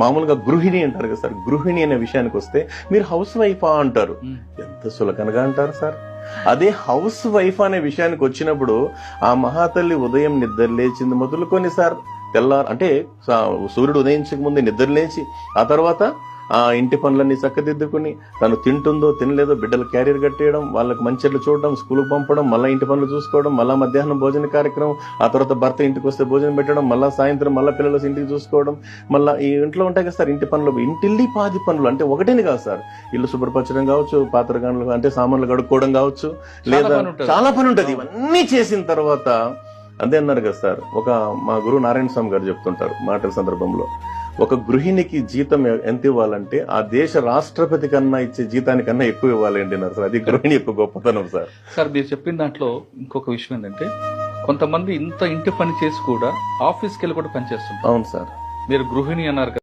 మామూలుగా గృహిణి అంటారు కదా సార్, గృహిణి అనే విషయానికి వస్తే మీరు హౌస్ వైఫా అంటారు. ఎంత సులకనగా అంటారు సార్. అదే హౌస్ వైఫ్ అనే విషయానికి వచ్చినప్పుడు ఆ మహాతల్లి ఉదయం నిద్ర లేచింది మొదలుకొని సార్ తెల్లారు అంటే సూర్యుడు ఉదయించక ముందే నిద్ర లేచి ఆ తర్వాత ఆ ఇంటి పనులన్నీ చక్కదిద్దుకుని తను తింటుందో తినలేదో బిడ్డలు క్యారియర్ కట్టేయడం, వాళ్ళకి మంచిర్లు చూడడం, స్కూల్కి పంపడం, మళ్ళీ ఇంటి పనులు చూసుకోవడం, మళ్ళీ మధ్యాహ్నం భోజన కార్యక్రమం, ఆ తర్వాత భర్త ఇంటికి వస్తే భోజనం పెట్టడం, మళ్ళీ సాయంత్రం మళ్ళీ పిల్లలు ఇంటికి చూసుకోవడం, మళ్ళీ ఈ ఇంట్లో ఉంటాయి కదా సార్ ఇంటి పనులు, ఇంటిల్లి పాది పనులు అంటే ఒకటేని కాదు సార్. ఇల్లు శుభ్రపరచడం కావచ్చు, పాత్రగానులు అంటే సామాన్లు కడుక్కోవడం కావచ్చు, లేదా చాలా పని ఉంటుంది. ఇవన్నీ చేసిన తర్వాత అదే అన్నారు కదా సార్, మా గురువు నారాయణ స్వామి గారు చెప్తుంటారు మాటల సందర్భంలో, ఒక గృహిణికి జీతం ఎంత ఇవ్వాలంటే ఆ దేశ రాష్ట్రపతి కన్నా ఇచ్చే జీతానికన్నా ఎక్కువ ఇవ్వాలండి అన్నారు సార్. అది గృహిణి యొక్క గొప్పతనం సార్. సార్ మీరు చెప్పిన దాంట్లో ఇంకొక విషయం ఏంటంటే, కొంతమంది ఇంత ఇంటి పని చేసి కూడా ఆఫీస్కి వెళ్ళి కూడా పనిచేస్తుంటారు. అవును సార్. మీరు గృహిణి అన్నారు.